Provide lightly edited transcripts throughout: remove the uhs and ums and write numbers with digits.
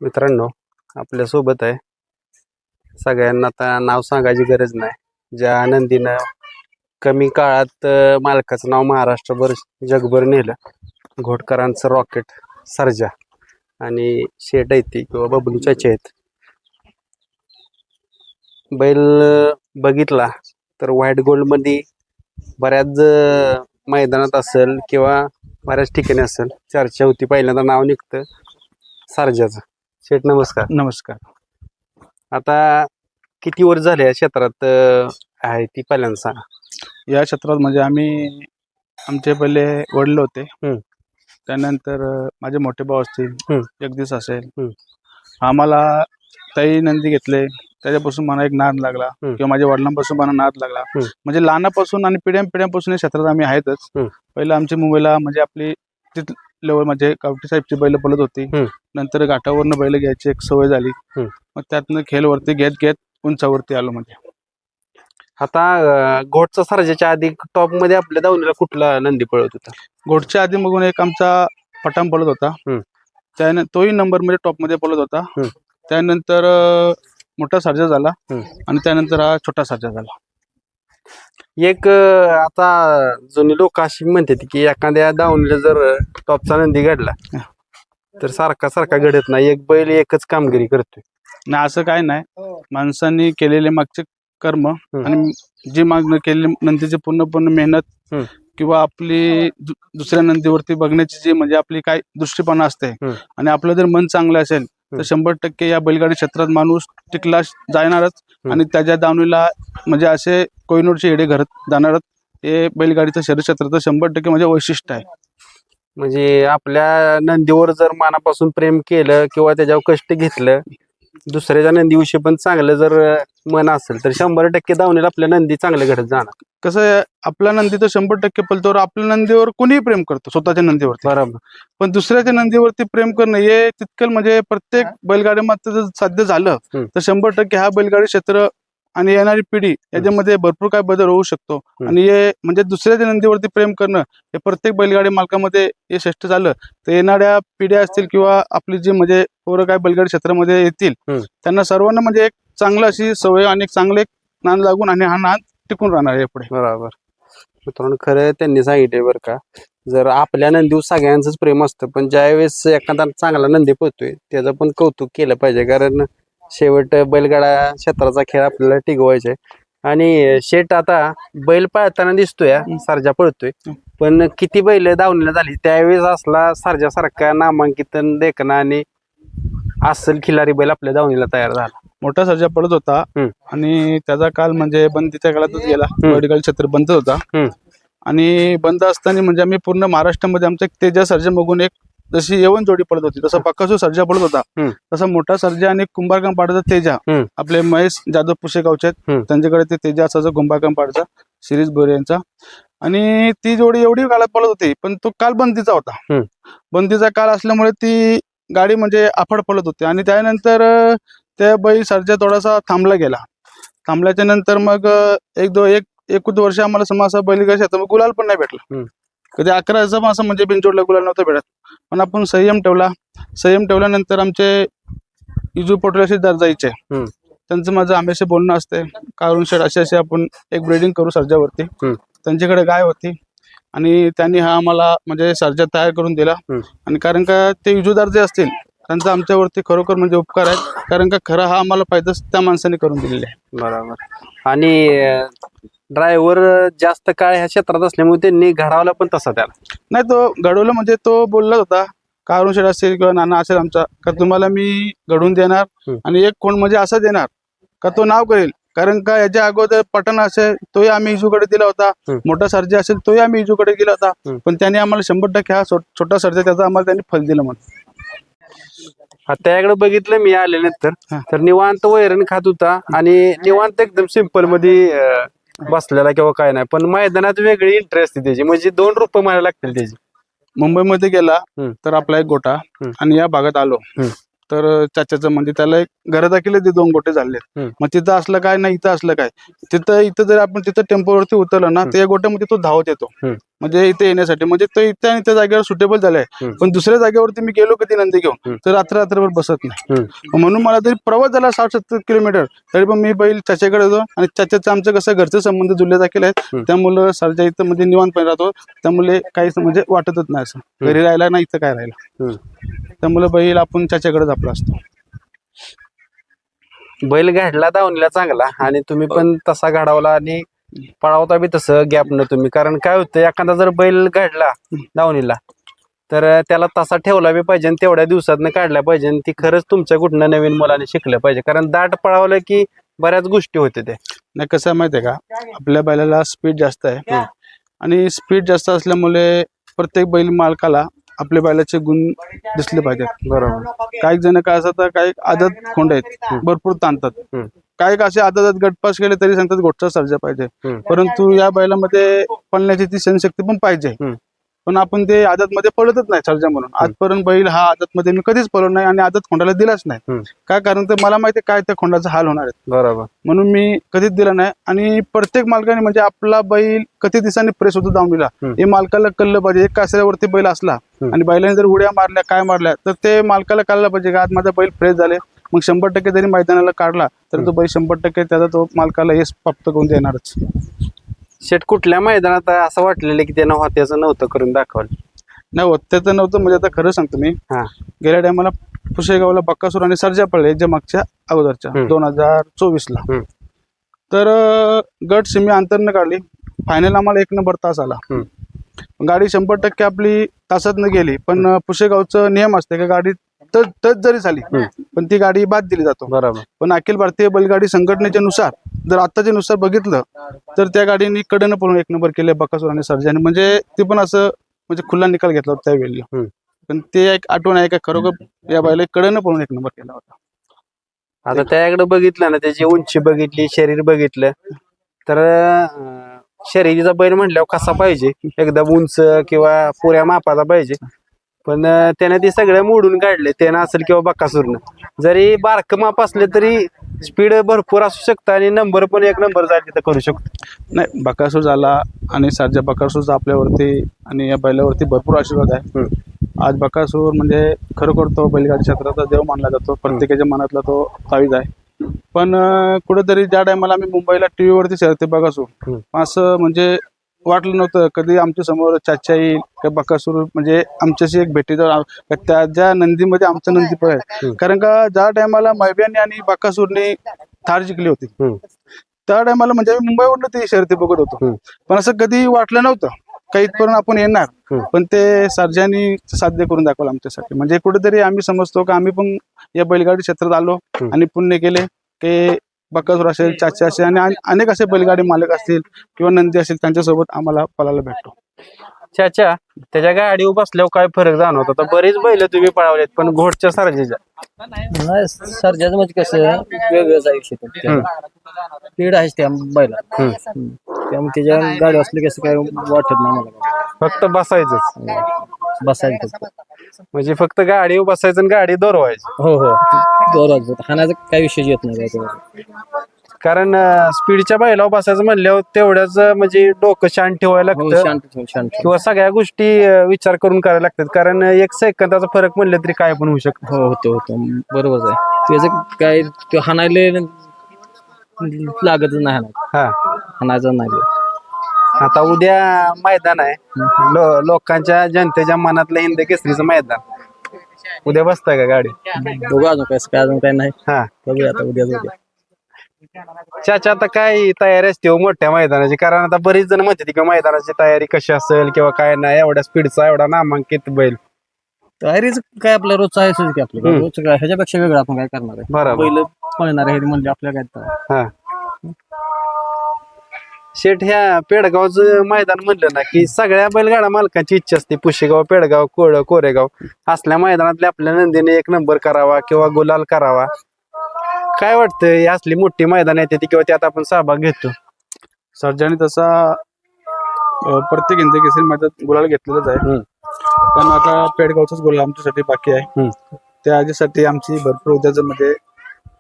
मित्रांनो, आपल्या सोबत आहे सगळ्यांना आता नाव सांगायची गरज नाही. ज्या नंदीनं कमी काळात मालकाचं नाव महाराष्ट्रभर जगभर नेलं, घोटकरांचं रॉकेट सर्जा आणि शेट आहे ती किंवा बबलू चाचे आहेत. बैल बघितला तर व्हाईट गोल्ड मध्ये बऱ्याच मैदानात असेल किंवा बऱ्याच ठिकाणी असेल चर्चा होती. पहिल्यांदा नाव निघतं सर्जाचं. शेठ नमस्कार. नमस्कार. आता किती वर्ष झाले या क्षेत्रात आहे ती पहिल्यांदा सांगा. या क्षेत्रात म्हणजे आमचे पहिले वडील होते, त्यानंतर माझे मोठे भाऊ असतील, जगदीश असेल, आम्हाला ताई नंदी घेतले त्याच्यापासून मला एक नाद लागला किंवा माझ्या वडिलांपासून मला नाद लागला. म्हणजे लहानापासून आणि पिढ्यानपिढ्यांपासून या क्षेत्रात आम्ही आहेतच. पहिलं आमची मुंबईला म्हणजे आपली लेवल म्हणजे कावटी साहेबची बैल पळत होती, नंतर घाटावरनं बैल घ्यायची एक सवय झाली, मग त्यातनं खेळवरती घेत घेत उंचावरती आलो. म्हणजे आता घोटचा सर्जाच्या आधी टॉप मध्ये आपल्या दावणीला कुठला नंदी पळत होता? घोटच्या आधी मगून एक आमचा पठाण पळत होता, त्याने तोही नंबर मध्ये टॉप मध्ये पळत होता. त्यानंतर मोठा सर्जा झाला आणि त्यानंतर हा छोटा सर्जा झाला. एक आता जुनी लोक अशी म्हणतात की एखाद्या दावणीला जर टॉपचा नंदी घडला तर सारखा सारखा घडत नाही, एक बैल एकच कामगिरी करतोय. नाही, असं काय नाही. माणसांनी केलेले मागचे कर्म आणि जी मागणं केलेली नंदीची पूर्ण मेहनत किंवा आपली दुसऱ्या नंदीवरती बघण्याची जी म्हणजे आपली काय दृष्टीपणा असते आणि आपलं जर मन चांगलं असेल तर 100% या बैलगाडी क्षेत्रात माणूस टिकला जाणारच आणि त्याच्या दावणीला म्हणजे असे कोहिनूरचे येडे घरात जाणारच. हे बैलगाडीचं शरीर क्षेत्राचं 100% म्हणजे वैशिष्ट्य आहे. म्हणजे आपल्या नंदीवर जर मनापासून प्रेम केलं किंवा त्याच्यावर कष्ट घेतलं, दुसऱ्याच्या नंदीविषयी पण चांगलं जर मन असेल तर 100% दावणीला आपल्या नंदी चांगलं घडत जाणार. कसं आहे, आपला नंदी तर 100% पळतो. आपल्या नंदीवर कोणीही प्रेम करतो स्वतःच्या नंदीवरती, बरोबर, पण दुसऱ्याच्या नंदीवरती प्रेम करणं हे तितकं म्हणजे प्रत्येक बैलगाडीमध्ये जर साध्य झालं तर 100% हा बैलगाडी क्षेत्र आणि येणारी पिढी याच्यामध्ये भरपूर काय बदल होऊ शकतो. आणि हे म्हणजे दुसऱ्याच्या नंदीवरती प्रेम करणं हे प्रत्येक बैलगाडी मालकामध्ये हे श्रेष्ठ झालं तर येणाऱ्या पिढ्या असतील किंवा आपली जी म्हणजे पोरं काय बैलगाडी क्षेत्रामध्ये येतील त्यांना सर्वांना म्हणजे एक चांगलं अशी सवय आणि एक चांगले नाद लागून आणि हा नाद टिकून राहणार आहे पुढे. बरोबर मित्रांनो, खरं त्यांनी सांगितले बरं का. जर आपल्या नंदीवर सगळ्यांचंच प्रेम असतं, पण ज्यावेळेस एखादा चांगला नंदी पळतोय त्याचं पण कौतुक केलं पाहिजे, कारण शेवट बैलगाडा क्षेत्राचा खेळ आपल्याला टिकवायचा आहे. आणि शेट आता बैल पळताना दिसतोय, सर्जा पळतोय, पण किती बैल दावणीला झाली त्यावेळेस असला सर्जासारखा नामांकित देखणं आणि अस्सल खिलारी बैल आपल्या दावणीला तयार झाला. मोठा सर्जा पडत होता आणि त्याचा काल म्हणजे बंदीच्या काळातच गेला. बैलगाडी क्षेत्र बंद होता आणि बंद असताना म्हणजे आम्ही पूर्ण महाराष्ट्रामध्ये आमचा एक तेजा सर्जा बघून एक जशी येवण जोडी पडत होती, तसा पक्कासू सर्जा पडत होता, तसा मोठा सर्जा आणि कुंभारकाम पाडाचा तेजा आपले महेश जाधव पुशेगावचे आहेत, त्यांच्याकडे ते तेजा असायचा कुंभारकाम पाडाचा शिरीष बोरे यांचा. आणि ती जोडी एवढी काळात पडत होती, पण तो काल बंदीचा होता. बंदीचा काळ असल्यामुळे ती गाडी म्हणजे आफाड पडत होती आणि त्यानंतर त्या बैल सर्जा थोडासा थांबला गेला. थांबल्याच्या नंतर मग एक वर्ष आम्हाला समाजा बैलगाडी क्षेत्रात गुलाल पण नाही भेटला. कधी 11 असं म्हणजे बिनजोडला गुलाल नव्हता भेटत, पण आपण संयम ठेवला. संयम ठेवल्यानंतर आमचे इजू पोटलाशी जायचे, त्यांचं माझं हमेशा बोलणं असते, कारण शेड असे आपण एक ब्रीडिंग करू सर्जावरती. त्यांच्याकडे गाय होती आणि त्यांनी हा आम्हाला म्हणजे सर्जा तयार करून दिला. आणि कारण का ते इजूदार जे असतील त्यांचा आमच्यावरती खरोखर म्हणजे उपकार आहे, कारण का खरा हा आम्हाला फायदा त्या माणसाने करून दिलेला आहे. बरोबर. आणि ड्रायव्हर जास्त काळ ह्या क्षेत्रात असल्यामुळे त्यांनी घडावला पण तसा त्याला नाही. तो घडवलं म्हणजे तो बोललाच होता, कारुण शेठ असेल किंवा नाना असेल आमचा, का तुम्हाला मी घडवून देणार आणि एक कोण म्हणजे असं देणार का तो नाव करेल. कारण का याच्या अगोदर पठाण असेल तोही आम्ही इजूकडे दिला होता, मोठा सर्जा असेल तोही आम्ही इजूकडे दिला होता, पण त्याने आम्हाला 100% हा छोटा सर्जा त्याचा आम्हाला त्यांनी फल दिलं. म्हणून त्याकडे बघितलं मी आल्यानंतर तर निवांत वैरण खात होता आणि निवांत एकदम सिंपल मध्ये बसलेला किंवा काय नाही, पण मैदानात वेगळी इंटरेस्ट त्याची, म्हणजे 2 रुपये मला लागतील त्याची. मुंबईमध्ये गेला तर आपला एक गोटा आणि या भागात आलो तर चाच्याचं म्हणजे त्याला एक घरात दाखिले ते 2 गोटे झाले. मग तिथं असलं काय नाही, इथं असलं काय, इथं जर आपण तिथं टेम्पोवरती उतरलं ना तर या गोट्यामध्ये तो धावत येतो. म्हणजे इथे येण्यासाठी, म्हणजे तो इथे आणि त्या जागेवर सुटेबल झालाय. पण दुसऱ्या जागेवरती मी गेलो कधी नंदी घेऊन तर रात्रभर बसत नाही. म्हणून मला तरी प्रवास झाला 60-70 किलोमीटर, तरी पण मी बैल चाच्याकडे येतो. आणि चाच्याचं आमचं कसं घरचे संबंध जुळले दाखल आहेत, त्यामुळे सरजा इथं म्हणजे निवांतपणे राहतो. त्यामुळे काही म्हणजे वाटतच नाही असं घरी राहायला, नाही इथं काय राहिला. त्यामुळे बैल आपण चाच्याकडेच आपला असतो. बैल घडला दावणीला चांगला, आणि तुम्ही पण तसा घडवला आणि पळावता बी तसं गॅप न तुम्ही. कारण काय होतं, एखादा जर बैल घडला दावणीला तर त्याला तसा ठेवला बी पाहिजे आणि तेवढ्या दिवसातनं काढला पाहिजे. आणि ती खरंच तुमच्या कुठनं नवीन मुलाने शिकलं पाहिजे, कारण दाट पळावलं की बऱ्याच गोष्टी होते ते. नाही कसं आहे माहितीये का, आपल्या बैलाला स्पीड जास्त आहे आणि स्पीड जास्त असल्यामुळे प्रत्येक बैल मालकाला आपल्या बैलाचे गुण दिसले पाहिजेत. बरोबर. काही जण काय असतात, काही आदत खोंड आहेत भरपूर ताणतात, काही असे आदत गटपास केले तरी सांगतात गोठचा सर्जा पाहिजे. परंतु या बैलामध्ये पळण्याची ती सहनशक्ती पण पाहिजे. पण आपण ते आदत मध्ये पळतच नाही सर्जा म्हणून. आजपर्यंत बैल हा आदत मध्ये मी कधीच पळलो नाही आणि आदत खोंडाला दिलाच नाही. काय कारण तर मला माहिती काय त्या खोंडाचा हाल होणार आहे, बरोबर, म्हणून मी कधीच दिला नाही. आणि प्रत्येक मालकाने म्हणजे आपला बैल किती दिवसांनी प्रेस होतो दावणीला हे मालकाला कळलं पाहिजे. एक कासऱ्यावरती बैल असला आणि बैलाने जर उड्या मारल्या काय मारल्या तर ते मालकाला कळलं पाहिजे का आज माझा बैल फ्रेश झाले. मग 100% जरी मैदानाला काढला तर तो बैल 100% त्याचा तो मालकाला यश प्राप्त करून देणारच. शेट कुठल्या मैदानात असं वाटलेलं की त्यानं होत्याचं नव्हतं करून दाखवलं? नाही होत्याचं नव्हतं म्हणजे आता खरं सांगतो मी, गेल्या टायमाला पुशेगावला बक्कासूर आणि सर्जा पडले जे मागच्या अगोदरच्या 2024ला. तर गट सिमी अंतरनं काढली, फायनल आम्हाला 1 नंबर तास आला. गाडी 100% आपली तासातनं गेली, पण पुशेगावचं नियम असते का गाडी टच जरी झाली पण ती गाडी बाद दिली जातो. बरोबर. पण अखिल भारतीय बैलगाडी संघटनेच्या नुसार जर आताच्या नुसार बघितलं तर त्या गाडीने कडनं पळून 1 नंबर केले बकासूर आणि सर्जाने. म्हणजे ते पण असं म्हणजे खुला निकाल घेतला होता त्यावेळी. पण ते एक आठवण आहे का खरोखर या बैला कडनं पळून 1 नंबर केला होता. आता त्याकडे बघितलं ना, त्याची उंची बघितली, शरीर बघितलं तर शर्यतीचा बैल म्हटल्यावर कसा पाहिजे, एकदम उंच किंवा पुऱ्या मापाचा पाहिजे. पण त्याने ते सगळं मोडून काढले, त्यानं असेल किंवा बकासूरनं. जरी बारकं माप असले तरी स्पीड भरपूर असू शकतं आणि नंबर पण 1 नंबर जाईल तर करू शकतो. नाही बकासूर झाला आणि सर्जा बकासूरचा आपल्यावरती आणि या बैलावरती भरपूर आशीर्वाद आहे. आज बकासूर म्हणजे खरोखर तो बैलगाडी क्षेत्राचा देव मानला जातो, प्रत्येकाच्या मनातला तो तावीज आहे. पण कुठेतरी ज्या टायमाला आम्ही मुंबईला टीव्ही वरती शर्यती बकासूर असं म्हणजे वाटलं नव्हतं कधी आमच्या समोर चाचा येईल का बकासूर म्हणजे आमच्याशी एक भेटीचा त्या ज्या नंदीमध्ये आमचं नंदी पण आहे. कारण का ज्या टायमाला मैब्याने आणि बकासूरने थार जिंकली होती त्या टायमाला म्हणजे आम्ही मुंबईवरनं ती शर्यती बघत होतो, पण असं कधी वाटलं नव्हतं काही इथपर्यंत आपण येणार. पण ते सर्जानी साध्य करून दाखवलं आमच्यासाठी. म्हणजे कुठेतरी आम्ही समजतो का आम्ही पण या बैलगाडी क्षेत्रात आलो आणि पुण्य केले की बकासूर असेल, चाचा असेल आणि अनेक असे बैलगाडी मालक असतील किंवा नंदी असेल त्यांच्यासोबत आम्हाला पळायला भेटतो. चाचा त्याच्या गाडीवर बसल्यावर काय फरक जाणवतो? आता बरीच बैल तुम्ही पळावलेत, पण घोटच्या सर्जाच्या नाही सर्जाचं म्हणजे कसं वेगळंच आयुष्य, स्पीड आहेच त्या बैला, त्यामुळे त्याच्या गाडी असली कसं काय वाटत नाही मला. फक्त बसायचंच, बसायचं म्हणजे फक्त गाडीवर बसायचं आणि गाडी दोरवायची. हो हो दररोज हाणाचा काही विषय येत नाही त्याच्यावर. कारण स्पीडच्या बैलावर बसायचं म्हणल्यावर तेवढ्याच म्हणजे डोकं शांत ठेवायला लागतं शांत किंवा सगळ्या गोष्टी विचार करून करायला लागतात. कारण 1 सेकंदाचा फरक म्हणलं तरी काय पण होऊ शकतं. हो होतं बरोबर आहे. त्याचं काय ते हाणायला लागतच नाही, हाणायचं नाही. आता उद्या मैदान आहे, लोकांच्या जनतेच्या मनातलं हिंद केसरीचं मैदान. उद्या बसताय का गाडी? बघू अजून कसं काय, अजून काय नाही. बघूया आता उद्या. चाचा आता काय तयारी असते मोठ्या मैदानाची? कारण आता बरीच जण म्हणते की मैदानाची तयारी कशी असेल किंवा काय नाही, एवढ्या स्पीडचा एवढा नामांकित बैल. तयारीच काय आपल्या रोजचं आहेच की आपलं रोजचं काय, ह्याच्यापेक्षा वेगळं आपण काय करणार आहे? बैल पळणार आहे म्हणजे आपल्या काय. शेठ ह्या पेडगावचं मैदान म्हणलं ना की सगळ्या बैलगाडा मालकांची इच्छा असते पुशेगाव, पेडगाव, कोरेगाव असल्या मैदानातले आपल्या नंदीने 1 नंबर करावा किंवा गुलाल करावा. काय वाटतं असली मोठी मैदान येते किंवा त्यात आपण सहभाग घेतो? सर्जाने तसा प्रत्येक हिंद केसरी मैदानात गुलाल घेतलेलाच आहे, पण आता पेडगावचाच गुलाल आमच्यासाठी बाकी आहे. त्यासाठी आमची भरपूर उद्याचं मध्ये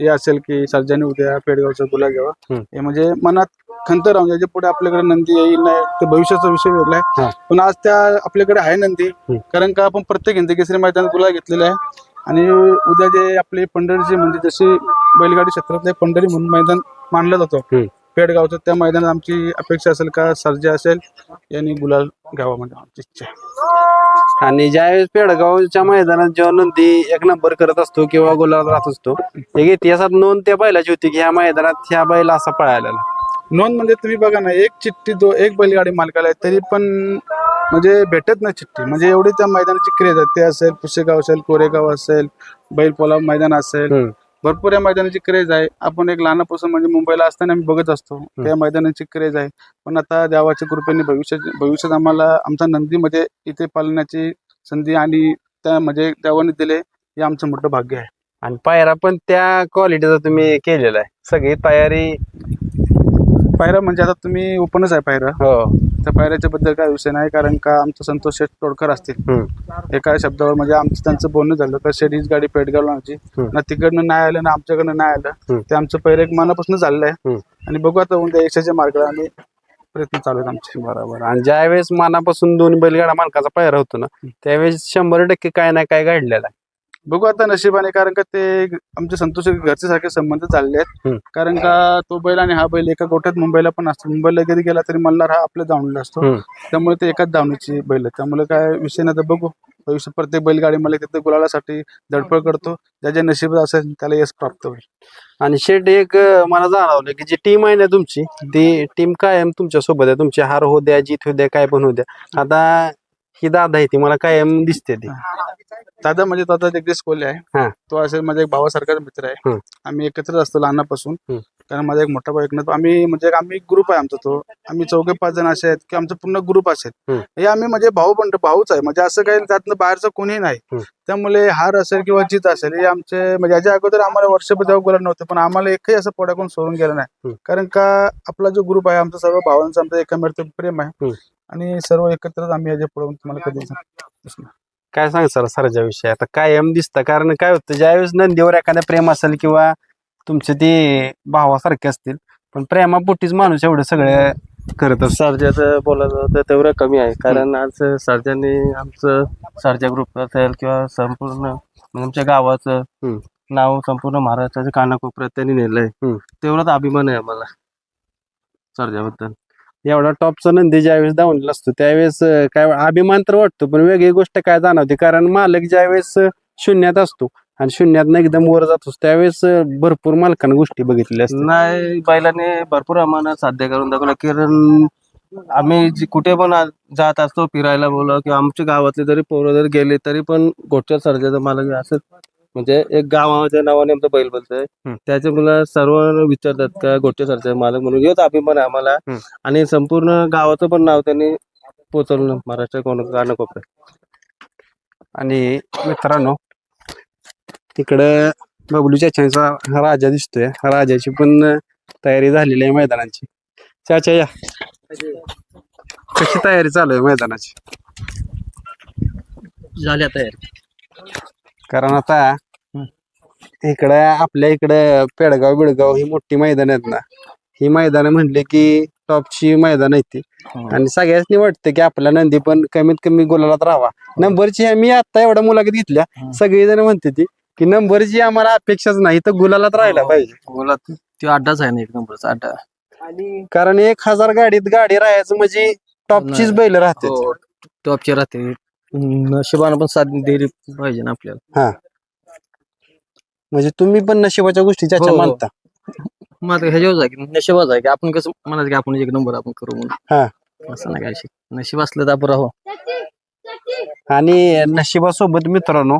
हे असेल की सर्जाने उद्या पेडगावचा गुलाल घ्यावा, हे म्हणजे मनात खंत राहून त्याच्या पुढे आपल्याकडे नंदी येईल नाही ते भविष्याचा विषय वेगळा हा. आहे. पण आज त्या आपल्याकडे आहे नंदी, कारण का आपण प्रत्येक हिंद केसरी मैदानात गुलाल घेतलेला आहे. आणि उद्या जे आपले पंढरीचे म्हणजे जशी बैलगाडी क्षेत्रातले पंढरी म्हणून मैदान मानलं जातं पेडगावचं, त्या मैदानात आमची अपेक्षा असेल का सर्जा असेल यांनी गुलाल घ्यावा म्हणजे आमची इच्छा आहे. आणि ज्यावेळेस पेडगावच्या मैदानात जेव्हा नंदी एक नंबर करत असतो किंवा गुलाल राहत असतो, एक इतिहासात नोंद त्या बैलाची होती की ह्या मैदानात ह्या बैल असा पळालेला. नोंद म्हणजे तुम्ही बघा ना, एक चिठ्ठी एक बैलगाडी मालकाला आहे तरी पण म्हणजे भेटत नाही चिठ्ठी, म्हणजे एवढी त्या मैदानाची क्रेज आहे. ते असेल पुसेगाव असेल, कोरेगाव असेल, बैलपोला मैदान असेल, भरपूर या मैदानाची क्रेज आहे. आपण एक लहानापासून म्हणजे मुंबईला असताना आम्ही बघत असतो त्या मैदानाची क्रेज आहे. पण आता देवाच्या कृपेने भविष्यात आम्हाला आमचा नंदीमध्ये इथे पालण्याची संधी आणि त्या म्हणजे देवाने दिले, हे आमचं मोठं भाग्य आहे. आणि पायरा पण त्या क्वालिटीचा तुम्ही केलेला आहे, सगळी तयारी. पायरा म्हणजे आता तुम्ही ओपनच आहे पायरा, हो त्या पायऱ्याच्या बद्दल काय विषय नाही, कारण का आमचं संतोष शेठ तोडकर असतील एका शब्दावर म्हणजे आमचं त्यांचं बोलणं झालं का शेठ हीच गाडी पेडगावला आमची ना, तिकडनं नाही आलं ना आमच्याकडनं नाही आलं, ते आमचं पहिलं एक मनापासून झालेलं आहे. आणि बघू आता उद्या यशाच्या मार्गाला आम्ही प्रयत्न चालू आहेत आमचे. बरोबर. आणि ज्यावेळेस मनापासून दोन बैलगाडा मालकाचा पायरा होतो ना, त्यावेळेस 100% काय ना काय घडलेला आहे. बघू आता नशिबाने, कारण का ते आमचे संतोष घरचे सारखे संबंध चालले आहेत. कारण का तो बैल आणि हा बैल एका गोठ्यात मुंबईला पण असतो, मुंबईला जरी गेला तरी मल्हार हा आपल्या धावणीला असतो, त्यामुळे ते एकाच धावणीची बैल आहे. त्यामुळे काय विषय नाही, तर बघू भविष्य प्रत्येक बैलगाडी मला तिथे गुलालासाठी धडपड करतो, ज्याच्या नशिबात असेल त्याला यश प्राप्त होईल. आणि शेट एक मला जाणवलं की जी टीम आहे ना तुमची, ती टीम कायम तुमच्या सोबत आहे. तुमची हार हो द्या, जीत हो द्या, काय पण हो द्या. आता ही दादा आहे ती मला कायम दिसते ती. दादा म्हणजे दादा जगदीश कोल्हे आहे, तो असेल माझा एक भावासारखाच मित्र आहे. आम्ही एकत्र असतो लहानापासून, कारण माझा एक मोठा भाऊ एकनाथ, आम्ही ग्रुप आहे आमचा. तो आम्ही 4-5 जण असे आहेत की आमचा पूर्ण ग्रुप असेल, हे आम्ही म्हणजे भाऊच आहे, म्हणजे असं काही त्यातनं बाहेरचं कोणी नाही. त्यामुळे हार असेल किंवा जीत असेल हे आमचे म्हणजे याच्या अगोदर आम्हाला वर्षभर तेव्हा बोलत नव्हतं, पण आम्हाला एकही असं पोटाकडून सोडून गेलं नाही, कारण का आपला जो ग्रुप आहे आमचा सर्व भावांचा आमचा एकमेकांवर प्रेम आहे आणि सर्व एकत्रच आम्ही याच्या पुढे तुम्हाला कधी काय सांग सर सरच्या विषयी आता कायम दिसतं. कारण काय होतं, ज्यावेळेस नंदीवर एखादा प्रेम असेल किंवा तुमचे ते भावासारखे असतील, पण प्रेमापोटीच माणूस एवढं सगळं करत असतो. सर्जाचं बोलायचं तर तेवढं कमी आहे, कारण आज सर्जाने आमचं सर्जा ग्रुप असेल किंवा संपूर्ण आमच्या गावाचं नाव संपूर्ण महाराष्ट्राच्या कानाकोपऱ्यात त्यांनी नेलंय, तेवढाच अभिमान आहे आम्हाला सर्जाबद्दल. एवढा टॉपचा नंदी ज्यावेळेस धावलेला असतो त्यावेळेस काय अभिमान तर वाटतो, पण वेगळी गोष्ट काय जाणवते, कारण मालक ज्यावेळेस शून्यात असतो आणि शून्यात एकदम वर जात असतो त्यावेळेस भरपूर मालकांना गोष्टी बघितलेल्या असतात. नाही, बैलाने भरपूर आम्हाला साध्य करून दाखवलं, कारण आम्ही कुठे पण जात असतो फिरायला बोला किंवा आमच्या गावातले जरी पोरं जर गेले तरी पण गोठच्या सर्जाचं मालक असं म्हणजे एक गावाच्या नावाने आमचं बैल बोलतोय, त्याच्या मुलं सर्व विचारतात का गोठच्या सरचा मालक म्हणून. हेच अभिमान आहे आम्हाला आणि संपूर्ण गावाचं पण नाव त्यांनी पोचवलं महाराष्ट्र कानाकोपऱ्यात. आणि मित्रांनो तिकडं बबलू चाचांचा राजा दिसतोय, राजाची पण तयारी झालेली आहे मैदानाची. चाचा या, कशी तयारी चालू आहे मैदानाची? झाल्या तयारी, कारण आता इकडं आपल्या इकडं पेडगाव बिडगाव ही मोठी मैदान आहेत ना, ही मैदान म्हणले की टॉपची मैदान आहेत ती, आणि सगळ्यांनी वाटतं की आपला नंदी पण कमीत कमी गुलालात राहावा. नंबरची मी आता एवढ्या मुलाखत घेतल्या, सगळेजण म्हणते ती की नंबरची आम्हाला अपेक्षाच नाही, तर गुलालात राहायला पाहिजे. गुलात तो अड्डाच आहे ना, एक नंबरचा अड्डा. कारण 1000 गाडीत गाडी राहायचं म्हणजे टॉपचीच बैल राहते. टॉपची राहते, नशिबानं पण साथ दिली पाहिजे ना आपल्याला. हा, म्हणजे तुम्ही पण नशिबाच्या गोष्टी ज्याच्या मानता. मग ह्याच्यावर आहे की नशिबाच आहे की आपण कसं म्हणायचं की आपण एक नंबर आपण करू म्हणून, असं नाही काय. नशीब असलं तर आपण राहू. आणि नशिबासोबत मित्रांनो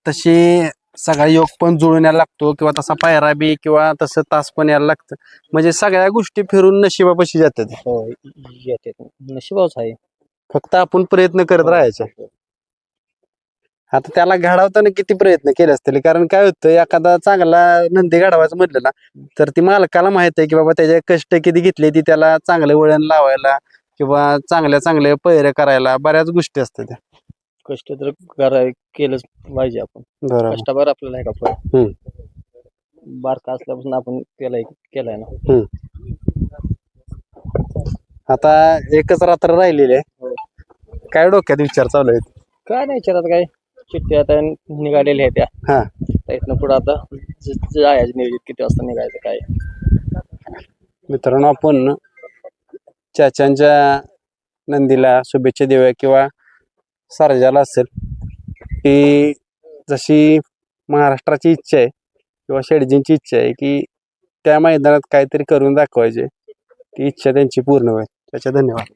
तशी सगळा योग पण जुळून यायला लागतो, किंवा तसा पायरा बी किंवा तसं तास पण यायला लागतं, म्हणजे सगळ्या गोष्टी फिरून नशिबापाशी जातात. नशिबाच आहे, फक्त आपण प्रयत्न करत राहायचे. आता त्याला घडवताना किती प्रयत्न केले असतील, कारण काय होतं एखादा चांगला नंदी घडवायचं म्हटलं ना तर ती मालकाला माहित आहे की बाबा त्याचे कष्ट किती घेतले, ती त्याला चांगलं वळण लावायला किंवा चांगल्या पहिरे करायला बऱ्याच गोष्टी असतात त्या. कष्ट तर केलंच पाहिजे आपण. बरोबर. कष्टावर आपल्याला आहे का फळ, बारका असल्यापासून आपण केलाय ना. आता एकच रात्र राहिलेली आहे, काय डोक्यात विचार चालू आहेत? काय नाही विचारत काय चिठ्ठी आता निघालेल्या आहेत त्या हा इथनं पुढे आता जायचं नियोजित किती वाजता निघायचं काय. मित्रांनो, आपण चाच्यांच्या नंदीला शुभेच्छा देऊया किंवा सर्जाला असेल की जशी महाराष्ट्राची इच्छा आहे किंवा शेडजींची इच्छा आहे की त्या मैदानात काहीतरी करून दाखवायचे, ती इच्छा त्यांची पूर्ण होईल. त्याच्या धन्यवाद.